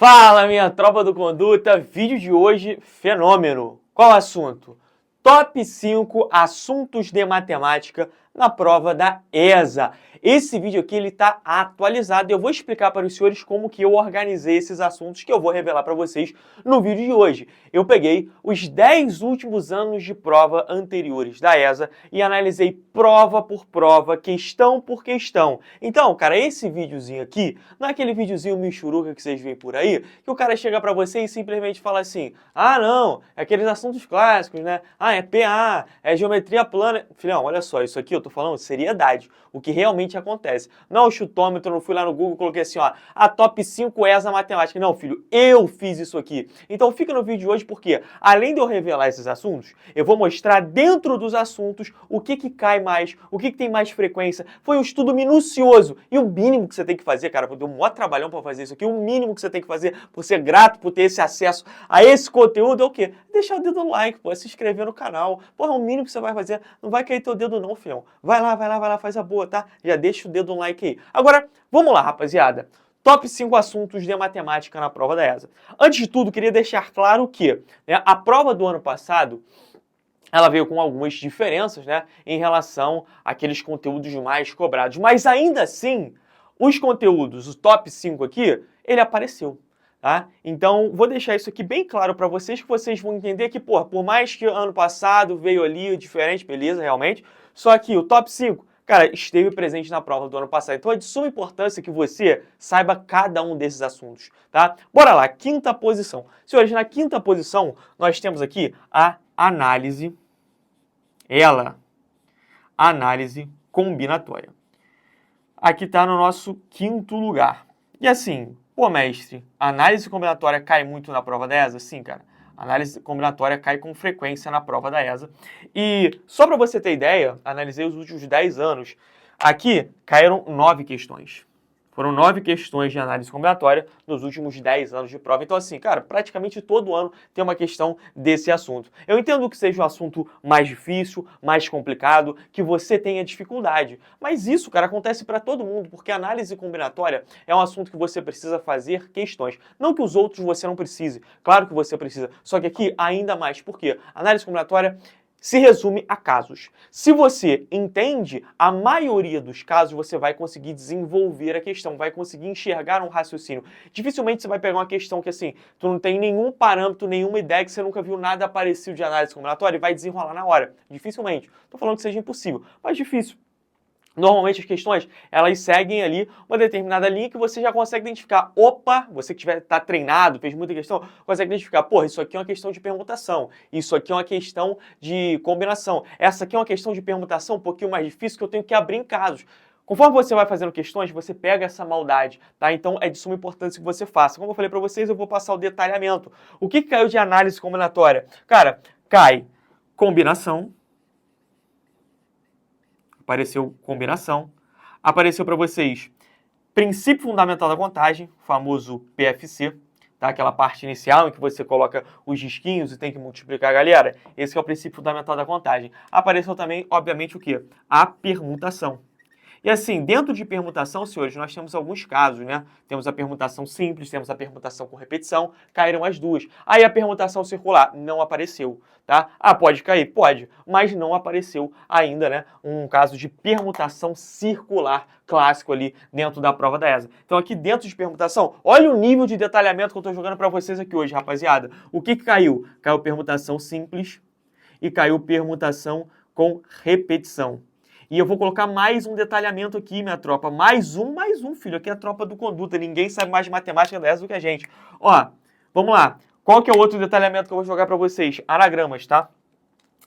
Fala, minha tropa do Conduta, vídeo de hoje, fenômeno. Qual assunto? Top 5 assuntos de matemática na prova da ESA. Esse vídeo aqui ele está atualizado e eu vou explicar para os senhores como que eu organizei esses assuntos que eu vou revelar para vocês no vídeo de hoje. Eu peguei os 10 últimos anos de prova anteriores da ESA e analisei prova por prova, questão por questão. Então, cara, esse videozinho aqui, não é aquele videozinho michuruca que vocês veem por aí, que o cara chega para você e simplesmente fala assim, ah não, é aqueles assuntos clássicos, né? Ah, é PA, é geometria plana. Filhão, olha só, isso aqui eu tô falando seriedade, o que realmente acontece. Não é o chutômetro, não fui lá no Google e coloquei assim, ó, a top 5 ESA matemática. Não, filho, eu fiz isso aqui. Então fica no vídeo de hoje porque, além de eu revelar esses assuntos, eu vou mostrar dentro dos assuntos o que cai mais, o que tem mais frequência. Foi um estudo minucioso e o mínimo que você tem que fazer, cara, deu um maior trabalhão para fazer isso aqui, o mínimo que você tem que fazer por ser grato, por ter esse acesso a esse conteúdo é o quê? Deixar o dedo no like, pô, se inscrever no canal. Porra, é o mínimo que você vai fazer. Não vai cair teu dedo não, filhão. Vai lá, faz a boa, tá? Já deixa o dedo no like aí. Agora, vamos lá, rapaziada. Top 5 assuntos de matemática na prova da ESA. Antes de tudo, queria deixar claro que a prova do ano passado, ela veio com algumas diferenças, né, em relação àqueles conteúdos mais cobrados. Mas ainda assim, os conteúdos, o top 5 aqui, ele apareceu. Tá? Então, vou deixar isso aqui bem claro para vocês, que vocês vão entender que, pô, por mais que ano passado veio ali diferente, beleza, realmente, só que o top 5, cara, esteve presente na prova do ano passado. Então, é de suma importância que você saiba cada um desses assuntos, tá? Bora lá, quinta posição. Senhores, na quinta posição, nós temos aqui a análise, análise combinatória. Aqui está no nosso quinto lugar. E assim, pô, mestre, análise combinatória cai muito na prova da ESA? Sim, cara. Análise combinatória cai com frequência na prova da ESA. E só para você ter ideia, analisei os últimos 10 anos. Aqui caíram 9 questões. Foram 9 questões de análise combinatória nos últimos 10 anos de prova. Então, assim, cara, praticamente todo ano tem uma questão desse assunto. Eu entendo que seja um assunto mais difícil, mais complicado, que você tenha dificuldade. Mas isso, cara, acontece para todo mundo, porque a análise combinatória é um assunto que você precisa fazer questões. Não que os outros você não precise. Claro que você precisa. Só que aqui, ainda mais. Por quê? A análise combinatória se resume a casos. Se você entende, a maioria dos casos você vai conseguir desenvolver a questão, vai conseguir enxergar um raciocínio. Dificilmente você vai pegar uma questão que assim, tu não tem nenhum parâmetro, nenhuma ideia, que você nunca viu nada parecido de análise combinatória e vai desenrolar na hora. Dificilmente. Estou falando que seja impossível, mas difícil. Normalmente as questões, elas seguem ali uma determinada linha que você já consegue identificar. Opa, você que está treinado, fez muita questão, consegue identificar. Porra, isso aqui é uma questão de permutação. Isso aqui é uma questão de combinação. Essa aqui é uma questão de permutação um pouquinho mais difícil que eu tenho que abrir em casos. Conforme você vai fazendo questões, você pega essa maldade, tá? Então é de suma importância que você faça. Como eu falei para vocês, eu vou passar o detalhamento. O que caiu de análise combinatória? Cara, cai combinação. Apareceu combinação. Apareceu para vocês princípio fundamental da contagem, famoso PFC, tá? Aquela parte inicial em que você coloca os risquinhos e tem que multiplicar, galera. Esse é o princípio fundamental da contagem. Apareceu também, obviamente, o quê? A permutação. E assim, dentro de permutação, senhores, nós temos alguns casos, né? Temos a permutação simples, temos a permutação com repetição, caíram as duas. Aí a permutação circular não apareceu, tá? Ah, pode cair? Pode, mas não apareceu ainda, né? Um caso de permutação circular clássico ali dentro da prova da ESA. Então aqui dentro de permutação, olha o nível de detalhamento que eu estou jogando para vocês aqui hoje, rapaziada. O que caiu? Caiu permutação simples e caiu permutação com repetição. E eu vou colocar mais um detalhamento aqui, minha tropa. Mais um, filho. Aqui é a tropa do Conduta. Ninguém sabe mais de matemática dessa do que a gente. Ó, vamos lá. Qual que é o outro detalhamento que eu vou jogar para vocês? Anagramas, tá?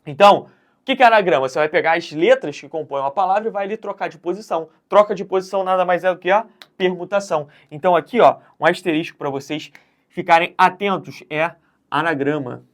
Então, o que é anagrama? Você vai pegar as letras que compõem uma palavra e vai ali trocar de posição. Troca de posição nada mais é do que a permutação. Então aqui, ó, um asterisco para vocês ficarem atentos. É anagrama.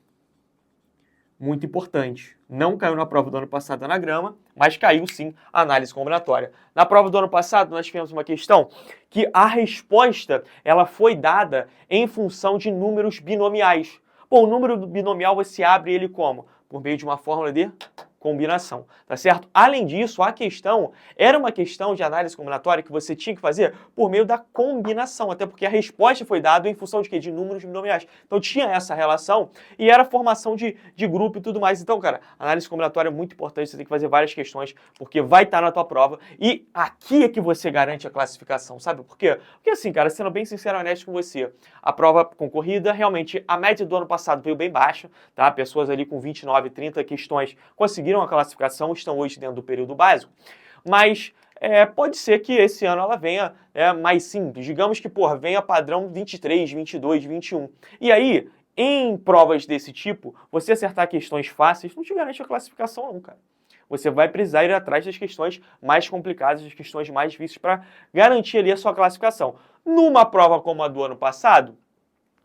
Muito importante. Não caiu na prova do ano passado anagrama, mas caiu sim a análise combinatória. Na prova do ano passado, nós tivemos uma questão que a resposta ela foi dada em função de números binomiais. Bom, o número binomial você abre ele como? Por meio de uma fórmula de combinação, tá certo? Além disso, a questão era uma questão de análise combinatória que você tinha que fazer por meio da combinação, até porque a resposta foi dada em função de quê? De números binomiais. Então tinha essa relação e era formação de grupo e tudo mais. Então, cara, análise combinatória é muito importante, você tem que fazer várias questões, porque vai estar na tua prova e aqui é que você garante a classificação, sabe por quê? Porque assim, cara, sendo bem sincero e honesto com você, a prova concorrida, realmente, a média do ano passado veio bem baixa, tá? Pessoas ali com 29, 30 questões conseguiram a classificação, estão hoje dentro do período básico, mas pode ser que esse ano ela venha mais simples, digamos que, porra, venha padrão 23, 22, 21. E aí, em provas desse tipo, você acertar questões fáceis não te garante a classificação não, cara. Você vai precisar ir atrás das questões mais complicadas, das questões mais difíceis para garantir ali a sua classificação. Numa prova como a do ano passado,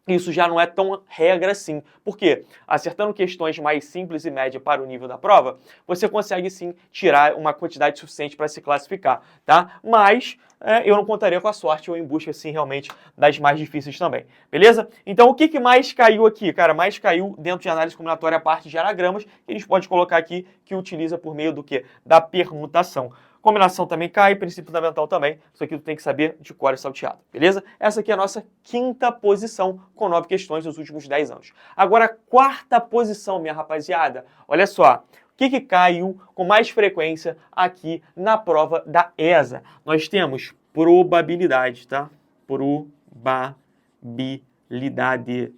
isso já não é tão regra assim. Por quê? Acertando questões mais simples e média para o nível da prova, você consegue sim tirar uma quantidade suficiente para se classificar, tá? Mas eu não contaria com a sorte ou em busca, assim, realmente das mais difíceis também, beleza? Então, o que mais caiu aqui? Cara, mais caiu dentro de análise combinatória a parte de anagramas, que a gente pode colocar aqui, que utiliza por meio do quê? Da permutação. Combinação também cai, princípio fundamental também. Isso aqui tu tem que saber de cor e salteado, beleza? Essa aqui é a nossa quinta posição, com 9 questões nos últimos 10 anos. Agora, quarta posição, minha rapaziada. Olha só, o que caiu com mais frequência aqui na prova da ESA? Nós temos probabilidade, tá? Probabilidade.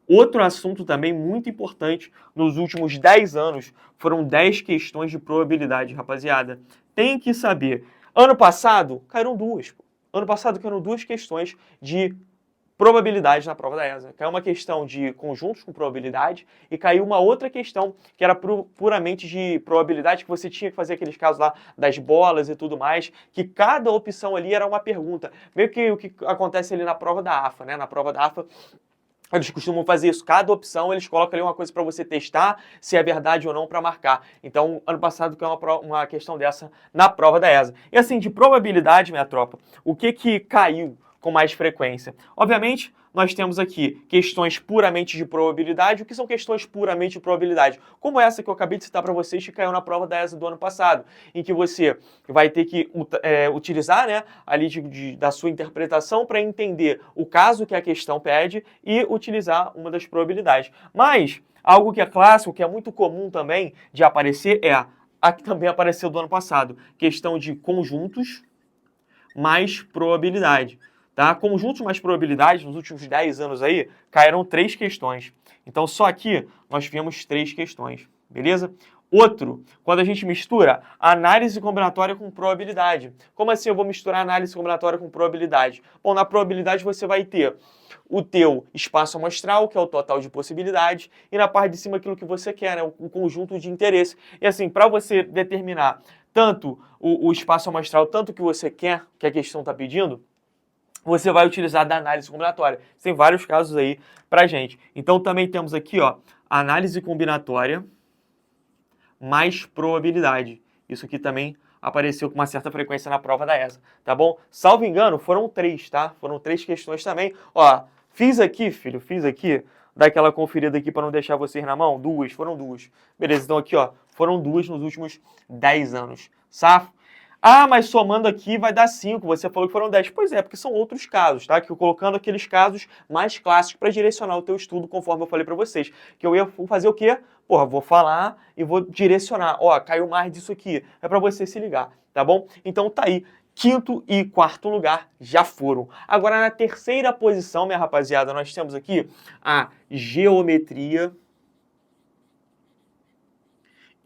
Outro assunto também muito importante nos últimos 10 anos foram 10 questões de probabilidade, rapaziada. Tem que saber. Ano passado, caíram duas. Pô. Ano passado caíram duas questões de probabilidade na prova da ESA. Caiu uma questão de conjuntos com probabilidade e caiu uma outra questão que era puramente de probabilidade, que você tinha que fazer aqueles casos lá das bolas e tudo mais, que cada opção ali era uma pergunta. Meio que o que acontece ali na prova da AFA, né? Na prova da AFA, eles costumam fazer isso. Cada opção eles colocam ali uma coisa para você testar se é verdade ou não para marcar. Então, ano passado caiu uma questão dessa na prova da ESA. E assim, de probabilidade, minha tropa, o que caiu com mais frequência? Obviamente, nós temos aqui questões puramente de probabilidade. O que são questões puramente de probabilidade? Como essa que eu acabei de citar para vocês, que caiu na prova da ESA do ano passado, em que você vai ter que utilizar, né, ali da sua interpretação para entender o caso que a questão pede e utilizar uma das probabilidades. Mas algo que é clássico, que é muito comum também de aparecer, a que também apareceu do ano passado, questão de conjuntos mais probabilidade. Tá? Conjuntos mais probabilidade, nos últimos 10 anos aí, caíram 3 questões. Então, só aqui nós tivemos 3 questões, beleza? Outro, quando a gente mistura análise combinatória com probabilidade. Como assim eu vou misturar análise combinatória com probabilidade? Bom, na probabilidade você vai ter o teu espaço amostral, que é o total de possibilidades, e na parte de cima aquilo que você quer, né? O conjunto de interesse. E assim, para você determinar tanto o espaço amostral, tanto que você quer, que a questão está pedindo, você vai utilizar da análise combinatória. Tem vários casos aí pra gente. Então também temos aqui, ó, análise combinatória mais probabilidade. Isso aqui também apareceu com uma certa frequência na prova da ESA, tá bom? Salvo engano, foram 3, tá? Foram 3 questões também. Ó, fiz aqui, filho, dá aquela conferida aqui para não deixar vocês na mão. Foram duas. Beleza, então aqui, ó, foram 2 nos últimos 10 anos. Safo? Ah, mas somando aqui vai dar 5, você falou que foram 10. Pois é, porque são outros casos, tá? Que eu colocando aqueles casos mais clássicos para direcionar o teu estudo, conforme eu falei para vocês. Que eu ia fazer o quê? Porra, vou falar e vou direcionar. Ó, caiu mais disso aqui. É para você se ligar, tá bom? Então tá aí. Quinto e quarto lugar já foram. Agora na terceira posição, minha rapaziada, nós temos aqui a geometria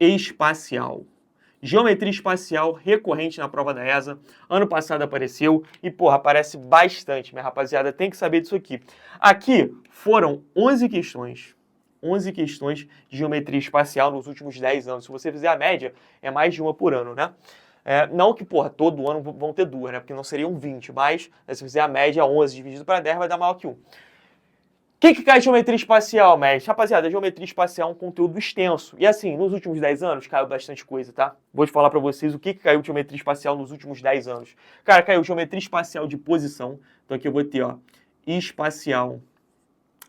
espacial. Geometria espacial recorrente na prova da ESA. Ano passado apareceu e, porra, aparece bastante, minha rapaziada. Tem que saber disso aqui. Aqui foram 11 questões. 11 questões de geometria espacial nos últimos 10 anos. Se você fizer a média, é mais de uma por ano, né? Não que, porra, todo ano vão ter 2, né? Porque não seriam 20, mas se você fizer a média, 11 dividido para 10 vai dar maior que 1. O que cai de geometria espacial, mestre? Rapaziada, geometria espacial é um conteúdo extenso. E assim, nos últimos 10 anos caiu bastante coisa, tá? Vou te falar pra vocês o que caiu de geometria espacial nos últimos 10 anos. Cara, caiu geometria espacial de posição. Então aqui eu vou ter, ó, espacial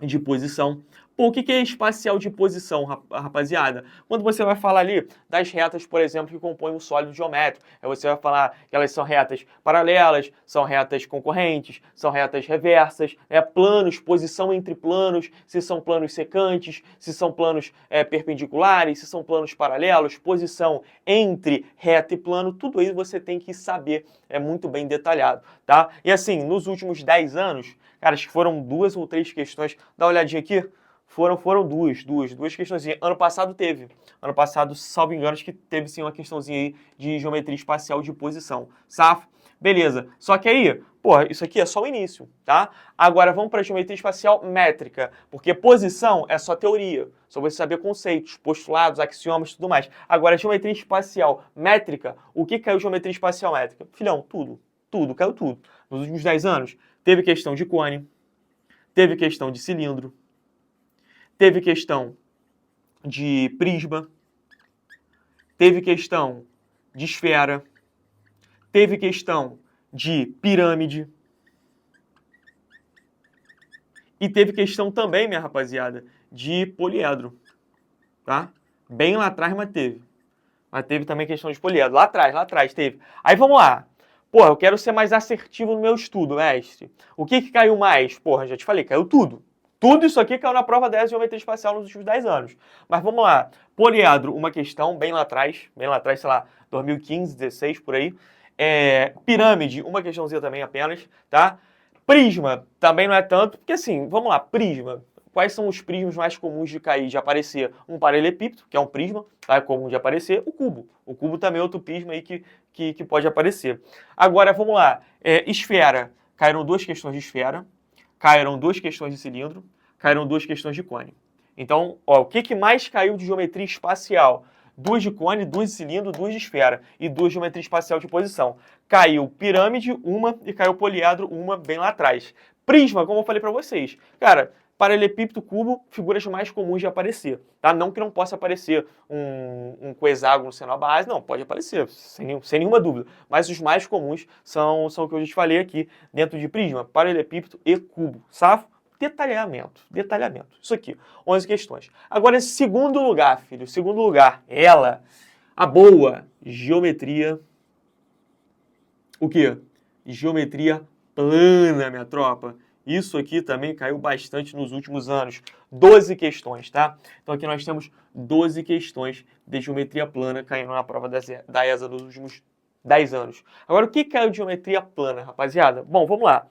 de posição, Pô, o que é espacial de posição, rapaziada? Quando você vai falar ali das retas, por exemplo, que compõem um sólido geométrico, aí você vai falar que elas são retas paralelas, são retas concorrentes, são retas reversas, planos, posição entre planos, se são planos secantes, se são planos perpendiculares, se são planos paralelos, posição entre reta e plano, tudo isso você tem que saber, é muito bem detalhado, tá? E assim, nos últimos 10 anos, cara, acho que foram 2 ou 3 questões, dá uma olhadinha aqui, foram duas questõezinhas. Ano passado teve. Ano passado, salvo engano, acho que teve sim uma questãozinha aí de geometria espacial de posição. Safo? Beleza. Só que aí, pô, isso aqui é só o início, tá? Agora vamos para a geometria espacial métrica, porque posição é só teoria, só você saber conceitos, postulados, axiomas e tudo mais. Agora, geometria espacial métrica, o que caiu geometria espacial métrica? Filhão, tudo, caiu tudo. Nos últimos 10 anos, teve questão de cone, teve questão de cilindro, teve questão de prisma, teve questão de esfera, teve questão de pirâmide e teve questão também, minha rapaziada, de poliedro, tá? Bem lá atrás, mas teve. Mas teve também questão de poliedro. Lá atrás teve. Aí vamos lá. Porra, eu quero ser mais assertivo no meu estudo, mestre. O que caiu mais? Porra, já te falei, caiu tudo. Tudo isso aqui caiu na prova 10 de geometria espacial nos últimos 10 anos. Mas vamos lá. Poliedro, uma questão bem lá atrás, sei lá, 2015, 16, por aí. Pirâmide, uma questãozinha também apenas, tá? Prisma, também não é tanto, porque assim, vamos lá, prisma. Quais são os prismas mais comuns de cair, de aparecer? Um paralelepípedo, que é um prisma, tá? É comum de aparecer. O cubo. O cubo também é outro prisma aí que pode aparecer. Agora, vamos lá. Esfera. Caíram 2 questões de esfera. Caíram 2 questões de cilindro, caíram 2 questões de cone. Então, ó, o que mais caiu de geometria espacial? 2 de cone, 2 de cilindro, 2 de esfera e 2 de geometria espacial de posição. Caiu pirâmide, uma, e caiu poliedro, uma, bem lá atrás. Prisma, como eu falei para vocês. Cara, paralelepípedo, cubo, figuras mais comuns de aparecer, tá? Não que não possa aparecer um cohexágono sendo a base, não, pode aparecer, sem nenhuma dúvida. Mas os mais comuns são o que eu já te falei aqui, dentro de prisma, paralelepípedo e cubo, safo? Detalhamento. Isso aqui, 11 questões. Agora, segundo lugar, filho, segundo lugar, ela, a boa, geometria, o quê? Geometria plana, minha tropa. Isso aqui também caiu bastante nos últimos anos. 12 questões, tá? Então aqui nós temos 12 questões de geometria plana caindo na prova da ESA nos últimos 10 anos. Agora, o que caiu de geometria plana, rapaziada? Bom, vamos lá.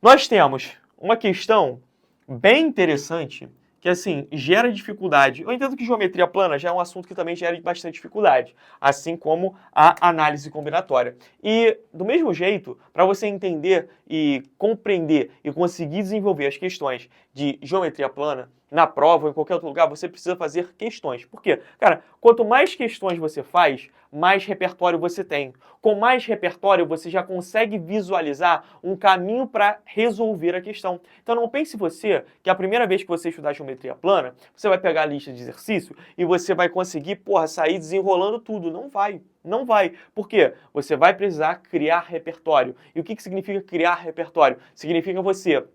Nós temos uma questão bem interessante que, assim, gera dificuldade. Eu entendo que geometria plana já é um assunto que também gera bastante dificuldade, assim como a análise combinatória. E, do mesmo jeito, para você entender e compreender e conseguir desenvolver as questões de geometria plana na prova ou em qualquer outro lugar, você precisa fazer questões. Por quê? Cara, quanto mais questões você faz, mais repertório você tem. Com mais repertório, você já consegue visualizar um caminho para resolver a questão. Então não pense você que a primeira vez que você estudar geometria plana, você vai pegar a lista de exercício e você vai conseguir, sair desenrolando tudo. Não vai. Não vai. Por quê? Você vai precisar criar repertório. E o que significa criar repertório? Significa você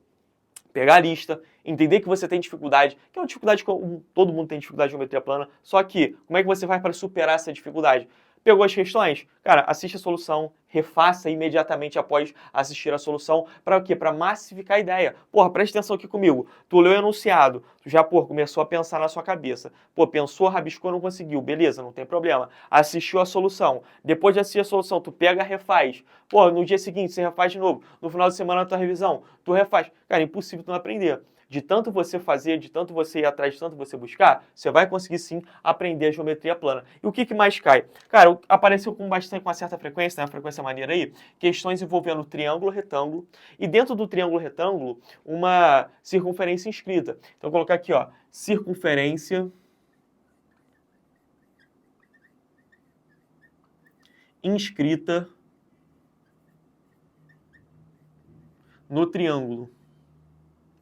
pegar a lista, entender que você tem dificuldade, que é uma dificuldade que todo mundo tem dificuldade de geometria plana, só que como é que você vai para superar essa dificuldade? Pegou as questões? Cara, assiste a solução, refaça imediatamente após assistir a solução. Para o quê? Para massificar a ideia. Porra, presta atenção aqui comigo. Tu leu o enunciado, tu já, começou a pensar na sua cabeça. Pensou, rabiscou, não conseguiu. Beleza, não tem problema. Assistiu a solução. Depois de assistir a solução, tu pega, refaz. No dia seguinte, você refaz de novo. No final de semana, na tua revisão, tu refaz. Cara, é impossível tu não aprender. De tanto você fazer, de tanto você ir atrás, de tanto você buscar, você vai conseguir sim aprender a geometria plana. E o que mais cai? Cara, apareceu com uma certa frequência, né, uma frequência maneira aí, questões envolvendo triângulo, retângulo, e dentro do triângulo, retângulo, uma circunferência inscrita. Então, eu vou colocar aqui, ó, circunferência inscrita no triângulo.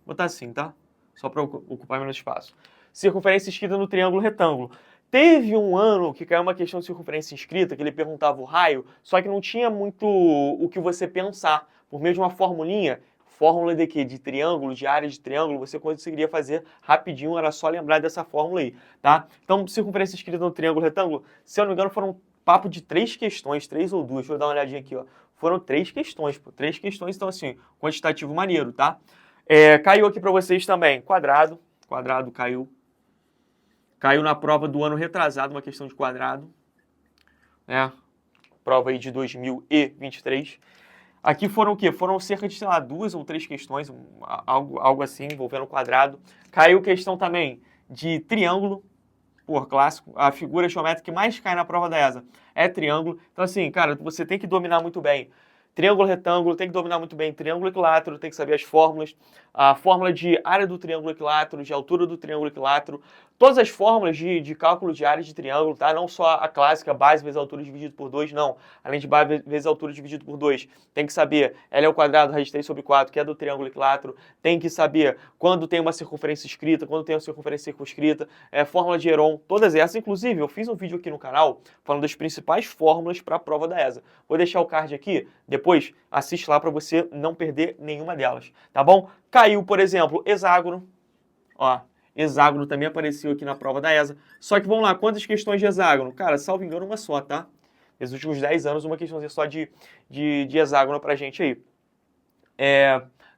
Vou botar assim, tá? Só para ocupar menos espaço. Circunferência inscrita no triângulo retângulo. Teve um ano que caiu uma questão de circunferência inscrita, que ele perguntava o raio, só que não tinha muito o que você pensar. Por meio de uma formulinha, fórmula de quê? De triângulo, de área de triângulo, você conseguiria fazer rapidinho, era só lembrar dessa fórmula aí, tá? Então, circunferência escrita no triângulo retângulo, se eu não me engano, foram um papo de 3 questões, 3 ou 2, deixa eu dar uma olhadinha aqui, ó. Foram 3 questões, pô, 3 questões, então assim, quantitativo maneiro, tá? Caiu aqui para vocês também, quadrado caiu. Caiu na prova do ano retrasado, uma questão de quadrado, né? Prova aí de 2023. Aqui foram o quê? Foram cerca de, sei lá, 2 ou 3 questões, algo assim, envolvendo quadrado. Caiu questão também de triângulo, por clássico. A figura geométrica que mais cai na prova da ESA é triângulo. Então, assim, cara, você tem que dominar muito bem triângulo retângulo, tem que dominar muito bem triângulo equilátero, tem que saber as fórmulas, a fórmula de área do triângulo equilátero, de altura do triângulo equilátero, todas as fórmulas de cálculo de área de triângulo, tá? Não só a clássica base vezes altura dividido por 2, não. Além de base vezes altura dividido por 2, tem que saber L ao quadrado raiz 3 sobre 4, que é do triângulo equilátero, tem que saber quando tem uma circunferência escrita, quando tem uma circunferência circunscrita, fórmula de Heron, todas essas. Inclusive, eu fiz um vídeo aqui no canal falando das principais fórmulas para a prova da ESA. Vou deixar o card aqui, depois assiste lá para você não perder nenhuma delas, tá bom? Caiu, por exemplo, hexágono, ó, hexágono também apareceu aqui na prova da ESA. Só que vamos lá, quantas questões de hexágono? Cara, salvo engano, uma só, tá? Nos últimos 10 anos, uma questãozinha só de hexágono pra gente aí.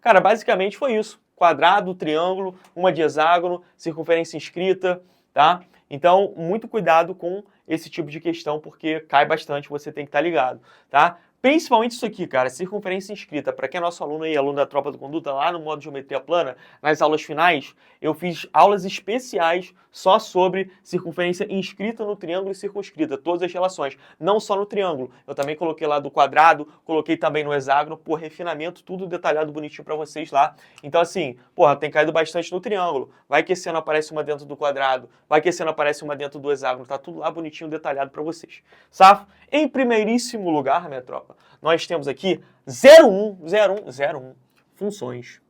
Cara, basicamente foi isso. Quadrado, triângulo, uma de hexágono, circunferência inscrita, tá? Então, muito cuidado com esse tipo de questão, porque cai bastante, você tem que estar ligado, tá? Principalmente isso aqui, cara, circunferência inscrita. Para quem é nosso aluno aí, aluno da Tropa do Conduta, lá no modo de geometria plana, nas aulas finais, eu fiz aulas especiais só sobre circunferência inscrita no triângulo e circunscrita, todas as relações, não só no triângulo. Eu também coloquei lá do quadrado, coloquei também no hexágono, por refinamento, tudo detalhado bonitinho para vocês lá. Então assim, porra, tem caído bastante no triângulo. Vai que esse ano aparece uma dentro do quadrado, vai que esse ano aparece uma dentro do hexágono, tá tudo lá bonitinho, detalhado para vocês. Safo? Em primeiríssimo lugar, minha tropa, nós temos aqui 01, funções.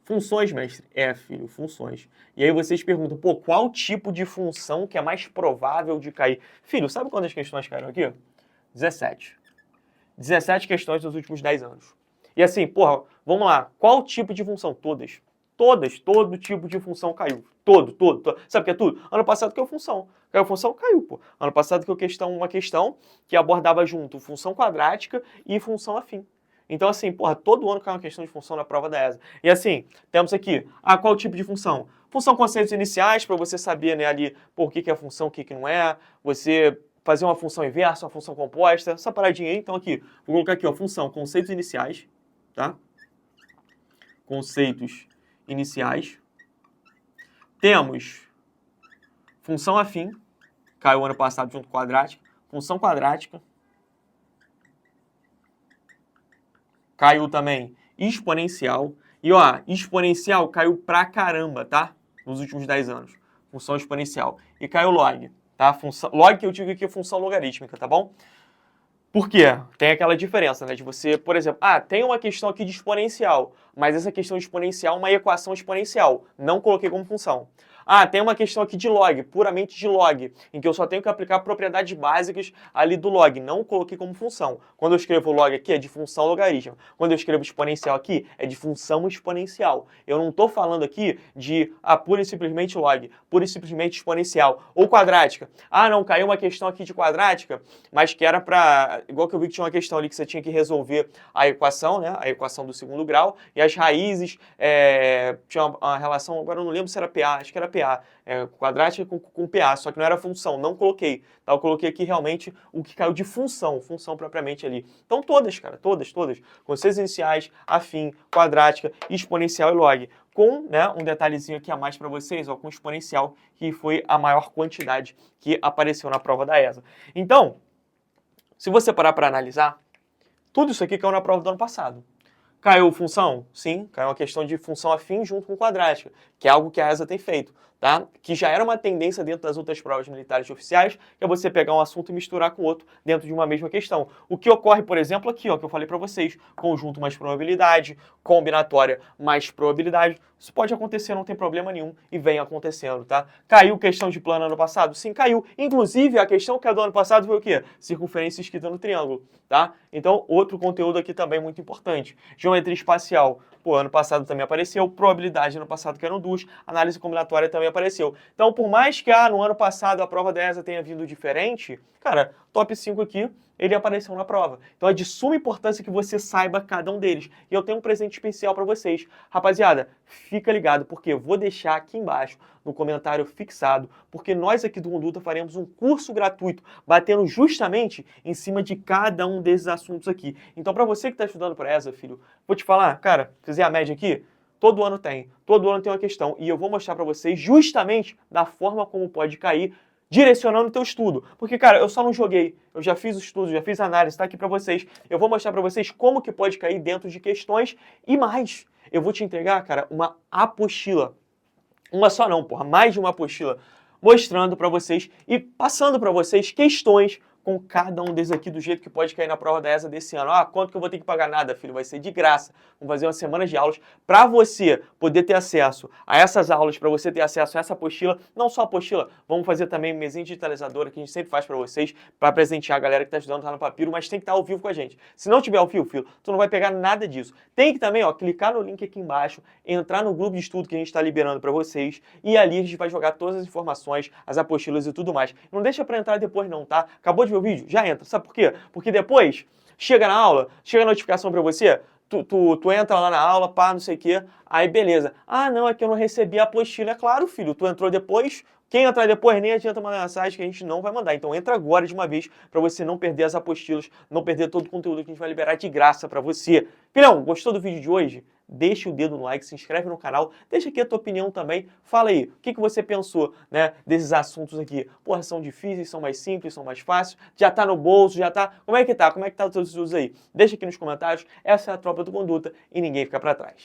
Funções, mestre? Filho, funções. E aí vocês perguntam, pô, qual tipo de função que é mais provável de cair? Filho, sabe quantas questões caíram aqui? 17. 17 questões nos últimos 10 anos. E assim, porra, vamos lá, qual tipo de função? Todas. Todas, todo tipo de função caiu. Todo. Sabe o que é tudo? Ano passado caiu função. Caiu função, caiu, pô. Ano passado caiu uma questão que abordava junto função quadrática e função afim. Então, assim, porra, todo ano cai uma questão de função na prova da ESA. E assim, temos aqui, qual tipo de função? Função conceitos iniciais, para você saber, né, ali, por que é função, o que não é. Você fazer uma função inversa, uma função composta, essa paradinha aí. Então aqui, vou colocar aqui, ó, função, conceitos iniciais, tá? Conceitos iniciais. Temos função afim, caiu ano passado junto com quadrática. Função quadrática. Caiu também exponencial. E ó, exponencial caiu pra caramba, tá? Nos últimos 10 anos. Função exponencial. E caiu log, tá? Função, log que eu digo aqui é função logarítmica, tá bom? Por quê? Tem aquela diferença, né? De você, por exemplo, tem uma questão aqui de exponencial, mas essa questão de exponencial é uma equação exponencial. Não coloquei como função. Tem uma questão aqui de log, puramente de log, em que eu só tenho que aplicar propriedades básicas ali do log. Não coloquei como função. Quando eu escrevo log aqui, é de função logarítmica. Quando eu escrevo exponencial aqui, é de função exponencial. Eu não estou falando aqui de pura e simplesmente log, pura e simplesmente exponencial. Ou quadrática. Não, caiu uma questão aqui de quadrática, mas que era para... Igual que eu vi que tinha uma questão ali que você tinha que resolver a equação, né? A equação do segundo grau, e as raízes, tinha uma relação, agora eu não lembro se era PA, acho que era PA, quadrática com PA, só que não era função, não coloquei. Tá? Eu coloquei aqui realmente o que caiu de função propriamente ali. Então todas, cara, todas. Conceitos iniciais, afim, quadrática, exponencial e log. Com, né, um detalhezinho aqui a mais para vocês, ó, com exponencial, que foi a maior quantidade que apareceu na prova da ESA. Então, se você parar para analisar, tudo isso aqui caiu na prova do ano passado. Caiu função? Sim, caiu uma questão de função afim junto com quadrática, que é algo que a ESA tem feito, tá? Que já era uma tendência dentro das outras provas militares oficiais, que é você pegar um assunto e misturar com outro dentro de uma mesma questão. O que ocorre, por exemplo, aqui, ó, que eu falei para vocês, conjunto mais probabilidade, combinatória mais probabilidade, isso pode acontecer, não tem problema nenhum, e vem acontecendo, tá? Caiu questão de plano ano passado? Sim, caiu. Inclusive, a questão que é do ano passado foi o quê? Circunferência escrita no triângulo, tá? Então, outro conteúdo aqui também muito importante. Geometria geometria espacial, pô, ano passado também apareceu, probabilidade ano passado que eram duas, análise combinatória também apareceu. Então, por mais que no ano passado a prova da ESA tenha vindo diferente, cara, top 5 aqui, ele apareceu na prova. Então é de suma importância que você saiba cada um deles. E eu tenho um presente especial para vocês. Rapaziada, fica ligado, porque eu vou deixar aqui embaixo no comentário fixado, porque nós aqui do Conduta faremos um curso gratuito, batendo justamente em cima de cada um desses assuntos aqui. Então, para você que está estudando para ESA, filho, vou te falar, cara, fizer a média aqui, todo ano tem uma questão, e eu vou mostrar para vocês justamente da forma como pode cair, direcionando o teu estudo. Porque, cara, eu só não joguei, eu já fiz o estudo, já fiz a análise, tá aqui pra vocês. Eu vou mostrar pra vocês como que pode cair dentro de questões e mais. Eu vou te entregar, cara, uma apostila. Uma só não, porra, mais de uma apostila, mostrando pra vocês e passando pra vocês questões com cada um desses aqui, do jeito que pode cair na prova da ESA desse ano. Quanto que eu vou ter que pagar? Nada, filho, vai ser de graça. Vamos fazer uma semana de aulas para você poder ter acesso a essas aulas, para você ter acesso a essa apostila. Não só a apostila, vamos fazer também mesinha digitalizadora, que a gente sempre faz para vocês, para presentear a galera que está estudando, tá no papiro, mas tem que estar ao vivo com a gente. Se não tiver ao vivo, filho, tu não vai pegar nada disso. Tem que também, clicar no link aqui embaixo, entrar no grupo de estudo que a gente está liberando para vocês, e ali a gente vai jogar todas as informações, as apostilas e tudo mais. Não deixa para entrar depois não, tá? Acabou de ver o vídeo? Já entra. Sabe por quê? Porque depois, chega na aula, chega a notificação pra você, tu entra lá na aula, pá, não sei o quê, aí beleza. Não, é que eu não recebi a apostila. É claro, filho, tu entrou depois, quem entrar depois nem adianta mandar mensagem que a gente não vai mandar. Então entra agora de uma vez pra você não perder as apostilas, não perder todo o conteúdo que a gente vai liberar de graça pra você. Filhão, gostou do vídeo de hoje? Deixa o dedo no like, se inscreve no canal, deixa aqui a tua opinião também. Fala aí, o que você pensou, né, desses assuntos aqui? Porra, são difíceis, são mais simples, são mais fáceis? Já tá no bolso, já tá... Como é que tá? Como é que tá os teus estudos aí? Deixa aqui nos comentários. Essa é a Tropa do Conduta e ninguém fica pra trás.